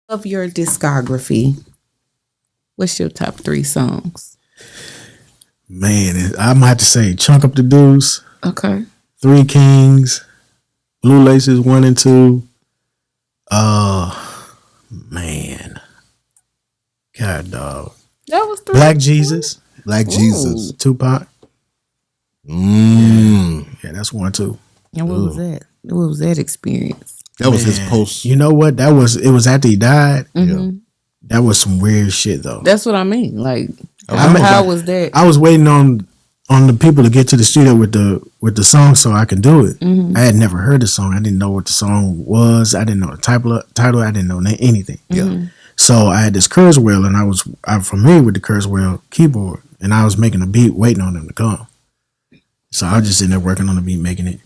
Of your discography, what's your top 3 songs? Man, I might have to say Chunk Up the Deuce, Okay. Three Kings, Blue Laces 1 and 2. Man. God, dog. That was 3. Black Jesus, Black Jesus. Tupac. Mm. Yeah, that's 1 too. And what was that? What was that experience? That was his Man, post. You know what? It was after he died. Mm-hmm. That was some weird shit though. That's what I mean. Like, I mean, how was that? I was waiting on the people to get to the studio with the song so I can do it. Mm-hmm. I had never heard the song. I didn't know what the song was. I didn't know the title. I didn't know anything. Mm-hmm. So I had this Kurzweil, and I'm familiar with the Kurzweil keyboard, and I was making a beat, waiting on them to come. So I was just in there working on the beat, making it,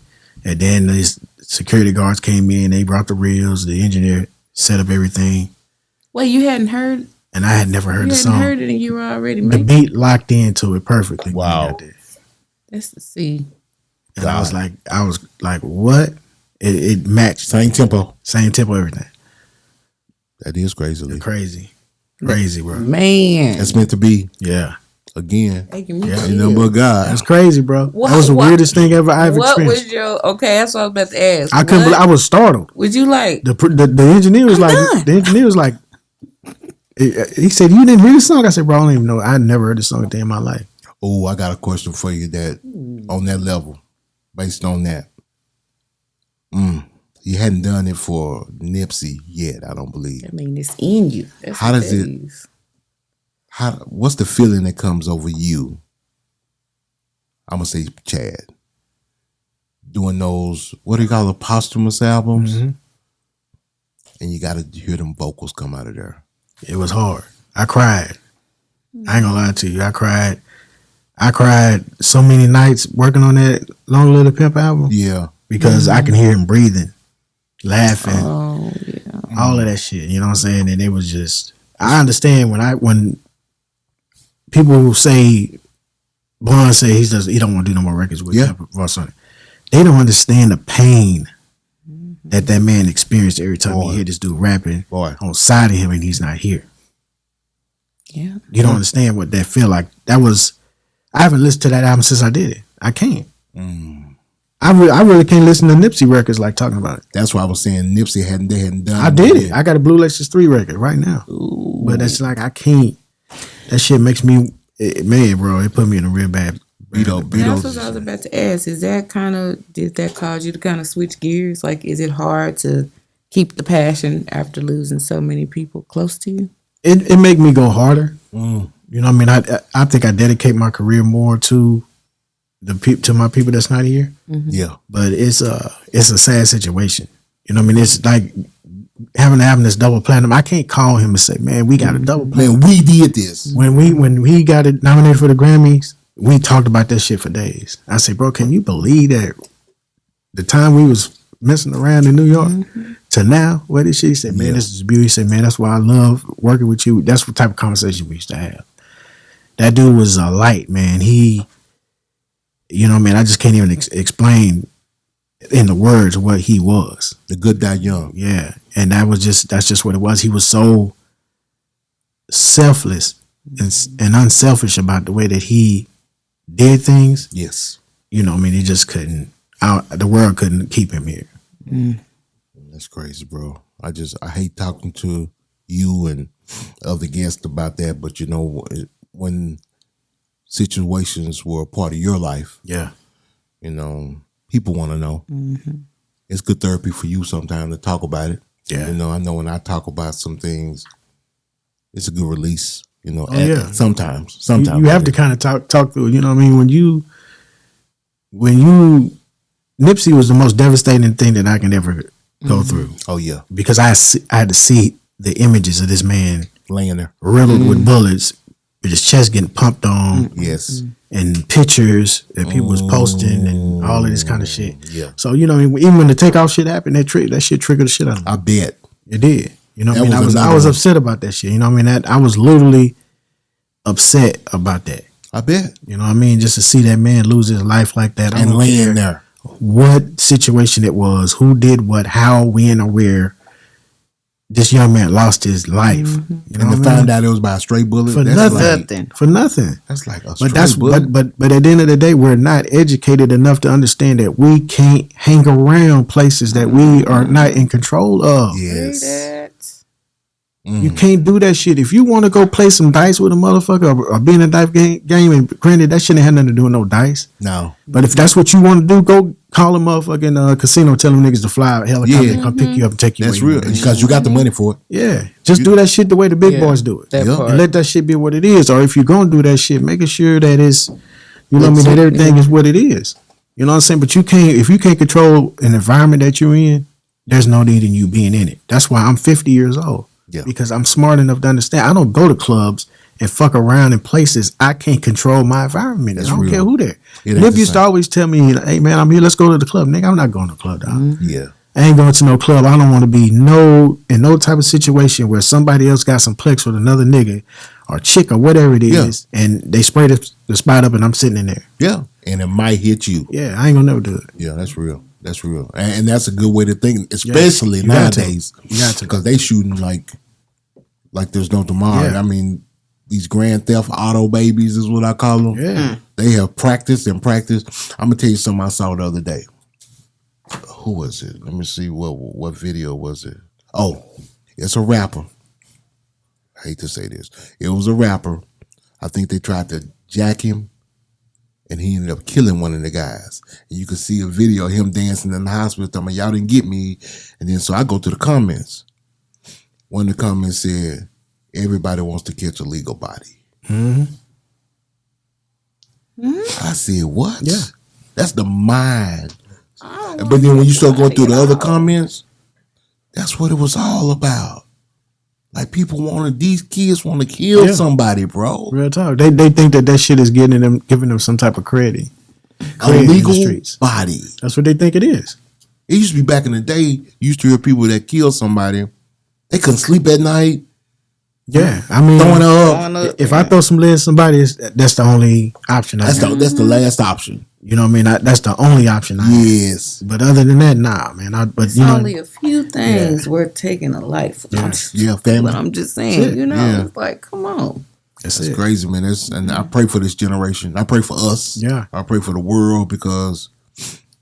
and then these security guards came in. They brought the reels. The engineer set up everything. Wait, you hadn't heard? And I had never heard the You song. hadn't heard it, and you were already The making beat locked into it perfectly. Wow. when I got there. That's the C. And I was like, what? It matched. Same tempo. Same tempo, everything. That is crazy. Crazy, bro. Man. That's meant to be. Yeah, Again. Making me Ain't nothing but God. that's crazy, bro. What- that was the what- weirdest thing I've What experienced. was your? Okay, that's what I was about to ask. I couldn't. What I was startled. would you like? The engineer was like, done. the engineer was like, he said, "You didn't hear the song?" I said, "Bro, I don't even know. I never heard the song a day in my life." Oh, I got a question for you that on that level, based on that. You hadn't done it for Nipsey yet, I don't believe. I mean, it's in you. That's How what does that it- is. What's the feeling that comes over you? I'm gonna say Chad. Doing those, what do you call the posthumous albums? Mm-hmm. And you gotta hear them vocals come out of there. It was hard. I cried. I ain't gonna lie to you. I cried. I cried so many nights working on that Long Live the Pimp album Yeah. because I can hear him breathing, laughing, Oh yeah. all of that shit. You know what I'm saying? And it was just. I understand when people who say Bun say he don't want to do no more records with Ross on it. They don't understand the pain that man experienced every time he hear this dude rapping on side of him and he's not here. Yeah. You don't understand what that feel like. I haven't listened to that album since I did it. I can't. I really can't listen to Nipsey records like talking about it. That's why I was saying Nipsey hadn't done I did it. I got a Blue Laces 3 record right now. Ooh. But it's like I can't. That shit makes me man, bro. It put me in a real bad That's what I was about to ask. Did that cause you to kind of switch gears? Like, is it hard to keep the passion after losing so many people close to you? It make me go harder. You know what I mean? I think I dedicate my career more to to my people that's not here. Yeah. But it's a sad situation. You know what I mean? It's like having an album that's double platinum. I can't call him and say, man, we got a double platinum. Man, we did this. When we got it nominated for the Grammys, we talked about that shit for days. I said, bro, can you believe that the time we was messing around in New York to now, what did she say? Man, this is beauty. He said, man, that's why I love working with you. That's what type of conversation we used to have. That dude was a light, man. He, you know what I mean? I just can't even explain in the words what he was. The good die young. Yeah. And that's just what it was. He was so selfless and unselfish about the way that he did things. Yes. You know what I mean? He just couldn't, the world couldn't keep him here. That's crazy, bro. I hate talking to you and other guests about that, but you know, when situations were a part of your life, Yeah. you know, people want to know. It's good therapy for you sometimes to talk about it. Yeah. You know, I know when I talk about some things, it's a good release. You know, sometimes You have to kind of talk through it. You know what I mean? When you Nipsey was the most devastating thing that I can ever go through. Oh yeah, because I had to see the images of this man laying there, riddled with bullets, with his chest getting pumped on. Yes. And pictures that people was posting and all of this kind of shit. Yeah. So, you know, even when the takeoff shit happened, that shit triggered the shit out of me. I bet. It did. You know what I mean? I was another one. upset about that shit. You know what I mean? I was literally upset about that. I bet. You know what I mean? Just to see that man lose his life like that. I And don't laying care there. what situation it was, who did what, how, when, or where. this young man lost his life. You know And to what I find mean? out it was by a stray bullet. For that's nothing. Like, For nothing. that's like a But stray that's bullet. but at the end of the day, we're not educated enough to understand that we can't hang around places that we are not in control of. Yes. You can't do that shit. If you want to go play some dice with a motherfucker or be in a dice game, and granted, that shit ain't had nothing to do with no dice. No. But if that's what you want to do, go call a motherfucking casino, tell them niggas to fly a helicopter and come pick you up and take you. That's where you real. want. Because you got the money for it. Yeah, just do that shit the way the big boys do it, That part. and let that shit be what it is. Or if you're gonna do that shit, making sure that it's, you know what I mean, that everything is what it is. You know what I'm saying? But you can't, if you can't control an environment that you're in, there's no need in you being in it. That's why I'm 50 years old. Yeah. Because I'm smart enough to understand. I don't go to clubs and fuck around in places I can't control my environment. That's I don't real. care who there. It ain't Nip the used to same. always tell me, hey man, I'm here, let's go to the club. Nigga, I'm not going to the club, dog. Yeah. I ain't going to no club. I don't want to be in no type of situation where somebody else got some plex with another nigga or chick or whatever it is, and they spray the spot up and I'm sitting in there. Yeah. And it might hit you. Yeah, I ain't gonna never do it. Yeah, that's real. That's real. And that's a good way to think, especially You got to. nowadays. You got to. Because they shooting like there's no tomorrow. Yeah. I mean, these grand theft auto babies is what I call them. Yeah. They have practiced and practiced. I'm gonna tell you something I saw the other day. Who was it? Let me see what video was it. Oh, it's a rapper. I hate to say this. It was a rapper. I think they tried to jack him, and he ended up killing one of the guys. And you could see a video of him dancing in the hospital. Telling me, y'all didn't get me. And then so I go to the comments. One of the comments said, "Everybody wants to catch a legal body." I said, "What?" Yeah. That's the mind. But then when you start going through the other comments, that's what it was all about. Like these kids want to kill somebody, bro. Real talk. They think that shit is giving them some type of credit. A in the legal streets. body. That's what they think it is. It used to be back in the day, you used to hear people that killed somebody, they couldn't sleep at night. Yeah, I mean, Throwing up. if I throw some lead at somebody, that's the only option. That's the last option. You know what I mean? That's the only option. Yes. But other than that, nah, man. But It's only a few things worth taking a life. Yeah, family. But I'm just saying, it's like, come on. that's Crazy, man. And I pray for this generation. I pray for us. Yeah. I pray for the world because,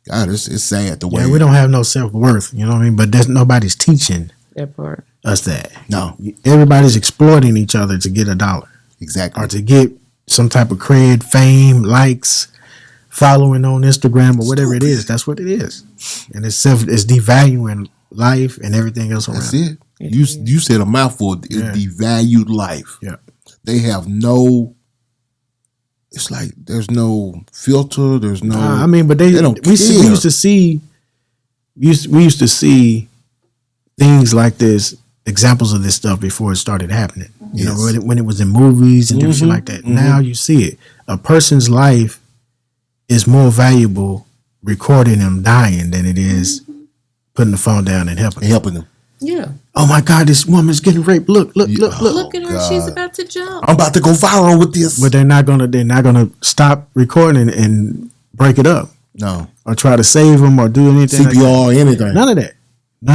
God, it's sad the way. Yeah, we don't have no self-worth. You know what I mean? But nobody's teaching That part. us that. No, Everybody's exploiting each other to get $1 exactly. or to get some type of cred, fame, likes, following on Instagram or whatever it is. That's what it is. And it's devaluing life and everything else around. That's it. You said a mouthful. It's devalued life. Yeah. They have no. It's like there's no filter. There's no. I mean, but they don't we care. used to see things like this, examples of this stuff before it started happening. You know, when it was in movies and different shit like that. Now you see it. A person's life is more valuable recording them dying than it is putting the phone down and helping them. Yeah. Oh my God, this woman's getting raped. Look. Look at her. She's about to jump. I'm about to go viral with this. But they're not gonna stop recording and break it up. No. Or try to save them or do anything. CPR or anything. None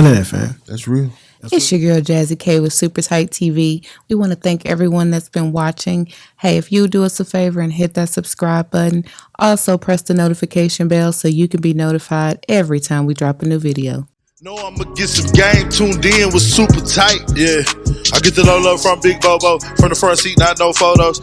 of that, fam. That's real. It's your girl Jazzy K with Super Tight TV. We want to thank everyone that's been watching. Hey, if you do us a favor and hit that subscribe button, also press the notification bell so you can be notified every time we drop a new video. Know I'ma get some game tuned in with Super Tight. Yeah, I get the low from Big Bobo from the front seat, not no photos.